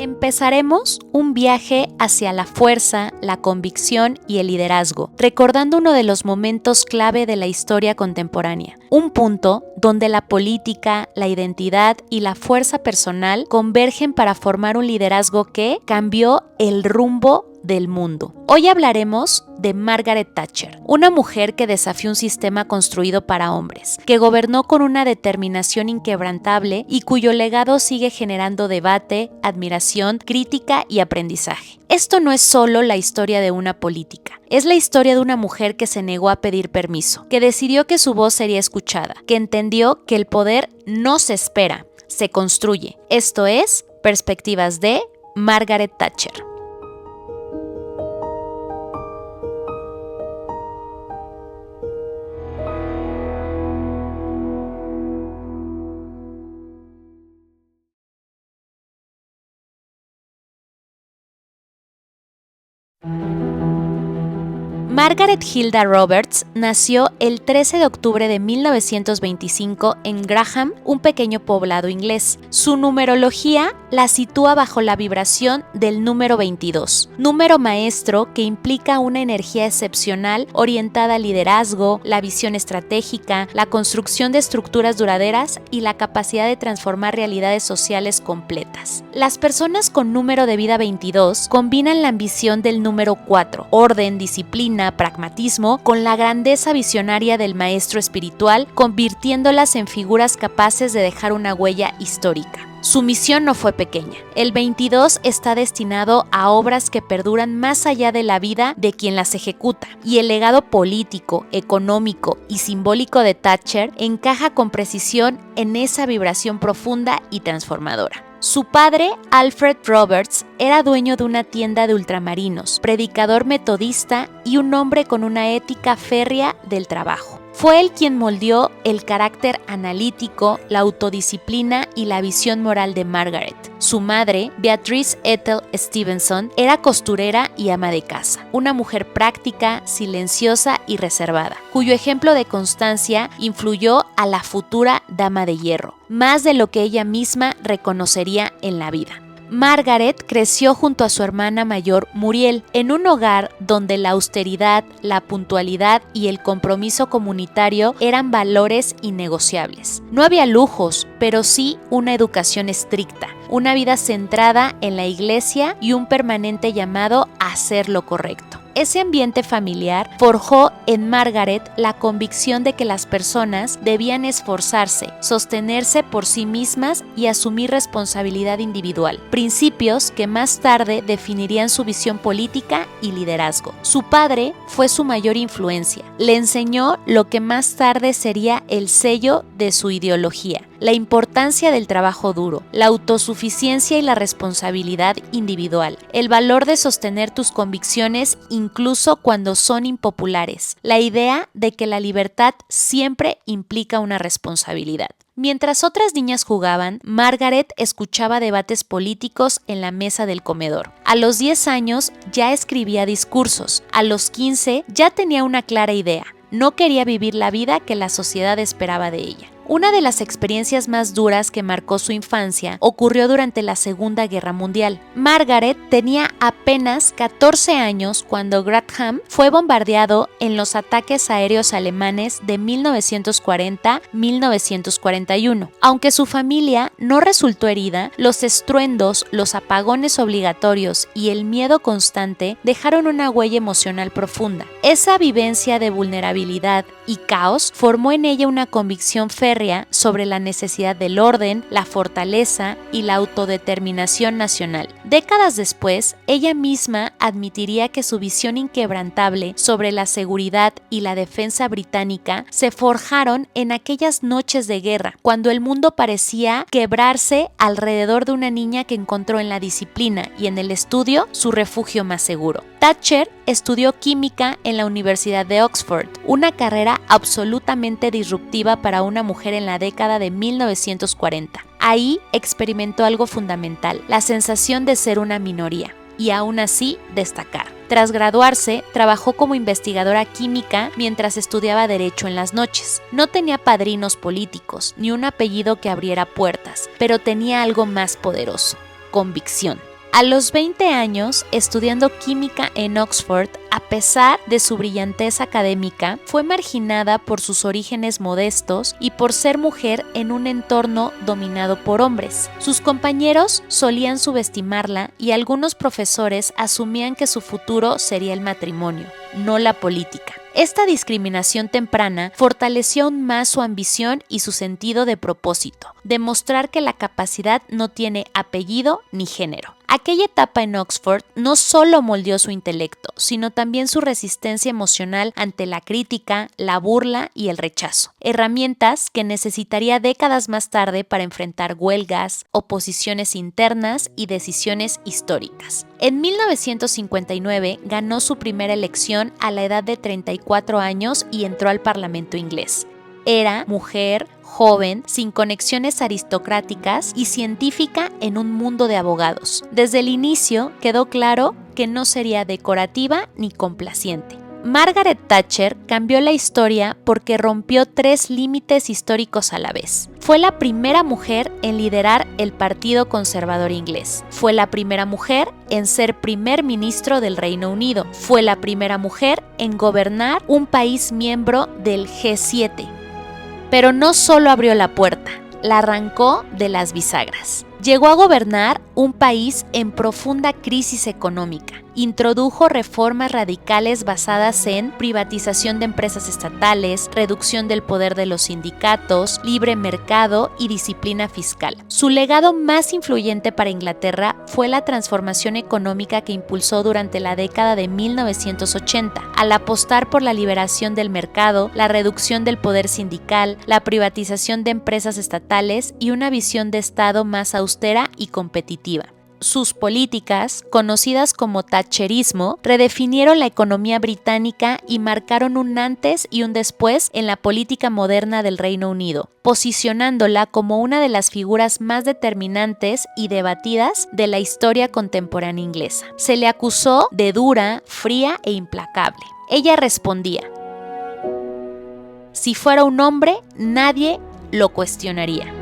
Empezaremos un viaje hacia la fuerza, la convicción y el liderazgo, recordando uno de los momentos clave de la historia contemporánea, un punto donde la política, la identidad y la fuerza personal convergen para formar un liderazgo que cambió el rumbo del mundo. Hoy hablaremos de Margaret Thatcher, una mujer que desafió un sistema construido para hombres, que gobernó con una determinación inquebrantable y cuyo legado sigue generando debate, admiración, crítica y aprendizaje. Esto no es solo la historia de una política, es la historia de una mujer que se negó a pedir permiso, que decidió que su voz sería escuchada, que entendió que el poder no se espera, se construye. Esto es Perspectivas de Margaret Thatcher. Margaret Hilda Roberts nació el 13 de octubre de 1925 en Graham, un pequeño poblado inglés. Su numerología la sitúa bajo la vibración del número 22, número maestro que implica una energía excepcional orientada al liderazgo, la visión estratégica, la construcción de estructuras duraderas y la capacidad de transformar realidades sociales completas. Las personas con número de vida 22 combinan la ambición del número 4, orden, disciplina, pragmatismo, con la grandeza visionaria del maestro espiritual, convirtiéndolas en figuras capaces de dejar una huella histórica. Su misión no fue pequeña. El 22 está destinado a obras que perduran más allá de la vida de quien las ejecuta, y el legado político, económico y simbólico de Thatcher encaja con precisión en esa vibración profunda y transformadora. Su padre, Alfred Roberts, era dueño de una tienda de ultramarinos, predicador metodista y un hombre con una ética férrea del trabajo. Fue él quien moldeó el carácter analítico, la autodisciplina y la visión moral de Margaret. Su madre, Beatrice Ethel Stevenson, era costurera y ama de casa, una mujer práctica, silenciosa y reservada, cuyo ejemplo de constancia influyó a la futura dama de hierro, más de lo que ella misma reconocería en la vida. Margaret creció junto a su hermana mayor Muriel en un hogar donde la austeridad, la puntualidad y el compromiso comunitario eran valores innegociables. No había lujos, pero sí una educación estricta, una vida centrada en la iglesia y un permanente llamado a hacer lo correcto. Ese ambiente familiar forjó en Margaret la convicción de que las personas debían esforzarse, sostenerse por sí mismas y asumir responsabilidad individual, principios que más tarde definirían su visión política y liderazgo. Su padre fue su mayor influencia. Le enseñó lo que más tarde sería el sello de su ideología: la importancia del trabajo duro, la autosuficiencia y la responsabilidad individual, el valor de sostener tus convicciones incluso cuando son impopulares, la idea de que la libertad siempre implica una responsabilidad. Mientras otras niñas jugaban, Margaret escuchaba debates políticos en la mesa del comedor. A los 10 años ya escribía discursos, a los 15 ya tenía una clara idea: no quería vivir la vida que la sociedad esperaba de ella. Una de las experiencias más duras que marcó su infancia ocurrió durante la Segunda Guerra Mundial. Margaret tenía apenas 14 años cuando Grantham fue bombardeado en los ataques aéreos alemanes de 1940-1941. Aunque su familia no resultó herida, los estruendos, los apagones obligatorios y el miedo constante dejaron una huella emocional profunda. Esa vivencia de vulnerabilidad y caos formó en ella una convicción férrea sobre la necesidad del orden, la fortaleza y la autodeterminación nacional. Décadas después, ella misma admitiría que su visión inquebrantable sobre la seguridad y la defensa británica se forjaron en aquellas noches de guerra, cuando el mundo parecía quebrarse alrededor de una niña que encontró en la disciplina y en el estudio su refugio más seguro. Thatcher estudió química en la Universidad de Oxford, una carrera absolutamente disruptiva para una mujer en la década de 1940. Ahí experimentó algo fundamental: la sensación de ser una minoría, y aún así destacar. Tras graduarse, trabajó como investigadora química mientras estudiaba Derecho en las noches. No tenía padrinos políticos, ni un apellido que abriera puertas, pero tenía algo más poderoso: convicción. A los 20 años, estudiando química en Oxford, a pesar de su brillantez académica, fue marginada por sus orígenes modestos y por ser mujer en un entorno dominado por hombres. Sus compañeros solían subestimarla y algunos profesores asumían que su futuro sería el matrimonio, no la política. Esta discriminación temprana fortaleció aún más su ambición y su sentido de propósito, demostrar que la capacidad no tiene apellido ni género. Aquella etapa en Oxford no solo moldeó su intelecto, sino también su resistencia emocional ante la crítica, la burla y el rechazo, herramientas que necesitaría décadas más tarde para enfrentar huelgas, oposiciones internas y decisiones históricas. En 1959 ganó su primera elección a la edad de 34 años y entró al Parlamento inglés. Era mujer, joven, sin conexiones aristocráticas y científica en un mundo de abogados. Desde el inicio quedó claro que no sería decorativa ni complaciente. Margaret Thatcher cambió la historia porque rompió 3 límites históricos a la vez. Fue la primera mujer en liderar el Partido Conservador inglés. Fue la primera mujer en ser primer ministro del Reino Unido. Fue la primera mujer en gobernar un país miembro del G7. Pero no solo abrió la puerta, la arrancó de las bisagras. Llegó a gobernar un país en profunda crisis económica. Introdujo reformas radicales basadas en privatización de empresas estatales, reducción del poder de los sindicatos, libre mercado y disciplina fiscal. Su legado más influyente para Inglaterra fue la transformación económica que impulsó durante la década de 1980, al apostar por la liberación del mercado, la reducción del poder sindical, la privatización de empresas estatales y una visión de Estado más austera y competitiva. Sus políticas, conocidas como thatcherismo, redefinieron la economía británica y marcaron un antes y un después en la política moderna del Reino Unido, posicionándola como una de las figuras más determinantes y debatidas de la historia contemporánea inglesa. Se le acusó de dura, fría e implacable. Ella respondía: si fuera un hombre, nadie lo cuestionaría.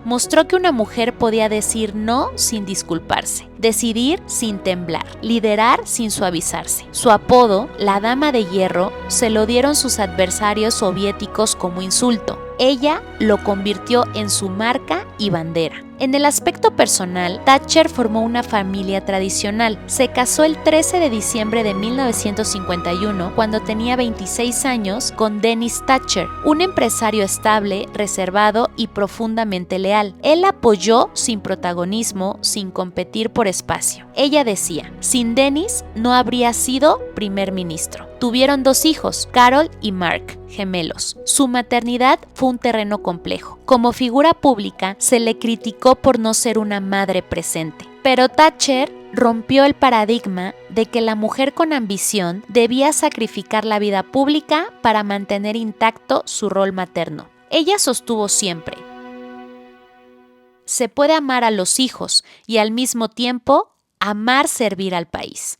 Mostró que una mujer podía decir no sin disculparse, decidir sin temblar, liderar sin suavizarse. Su apodo, la Dama de Hierro, se lo dieron sus adversarios soviéticos como insulto. Ella lo convirtió en su marca y bandera. En el aspecto personal, Thatcher formó una familia tradicional. Se casó el 13 de diciembre de 1951, cuando tenía 26 años, con Dennis Thatcher, un empresario estable, reservado y profundamente leal. Él apoyó sin protagonismo, sin competir por espacio. Ella decía: sin Dennis no habría sido primer ministro. Tuvieron 2 hijos, Carol y Mark, gemelos. Su maternidad fue un terreno complejo. Como figura pública, se le criticó por no ser una madre presente. Pero Thatcher rompió el paradigma de que la mujer con ambición debía sacrificar la vida pública para mantener intacto su rol materno. Ella sostuvo siempre: se puede amar a los hijos y al mismo tiempo amar servir al país.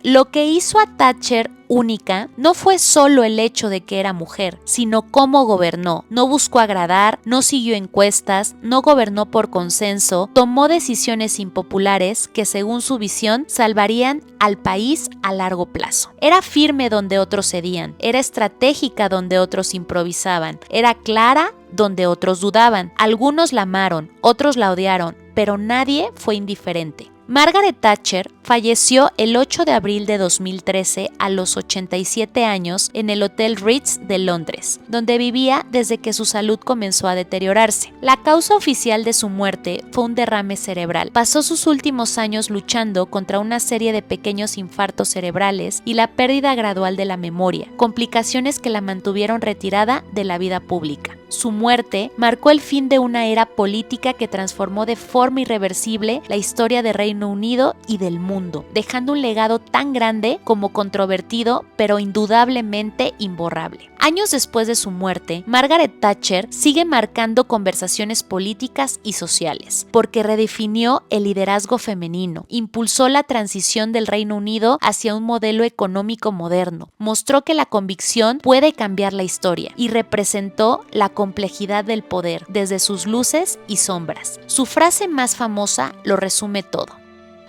Lo que hizo a Thatcher única no fue solo el hecho de que era mujer, sino cómo gobernó. No buscó agradar, no siguió encuestas, no gobernó por consenso, tomó decisiones impopulares que, según su visión, salvarían al país a largo plazo. Era firme donde otros cedían, era estratégica donde otros improvisaban, era clara donde otros dudaban. Algunos la amaron, otros la odiaron, pero nadie fue indiferente. Margaret Thatcher falleció el 8 de abril de 2013 a los 87 años en el Hotel Ritz de Londres, donde vivía desde que su salud comenzó a deteriorarse. La causa oficial de su muerte fue un derrame cerebral. Pasó sus últimos años luchando contra una serie de pequeños infartos cerebrales y la pérdida gradual de la memoria, complicaciones que la mantuvieron retirada de la vida pública. Su muerte marcó el fin de una era política que transformó de forma irreversible la historia de Reino Unido y del mundo, dejando un legado tan grande como controvertido, pero indudablemente imborrable. Años después de su muerte, Margaret Thatcher sigue marcando conversaciones políticas y sociales, porque redefinió el liderazgo femenino, impulsó la transición del Reino Unido hacia un modelo económico moderno, mostró que la convicción puede cambiar la historia y representó la complejidad del poder desde sus luces y sombras. Su frase más famosa lo resume todo: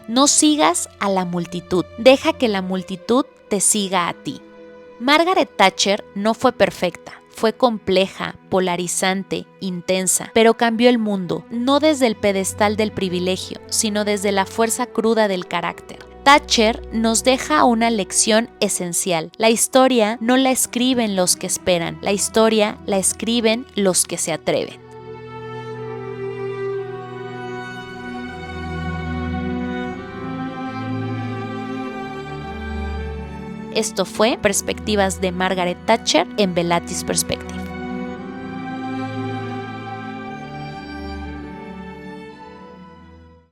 no sigas a la multitud, deja que la multitud te siga a ti. Margaret Thatcher no fue perfecta, fue compleja, polarizante, intensa, pero cambió el mundo, no desde el pedestal del privilegio, sino desde la fuerza cruda del carácter. Thatcher nos deja una lección esencial. La historia no la escriben los que esperan, la historia la escriben los que se atreven. Esto fue Perspectivas de Margaret Thatcher en Velatis Perspective.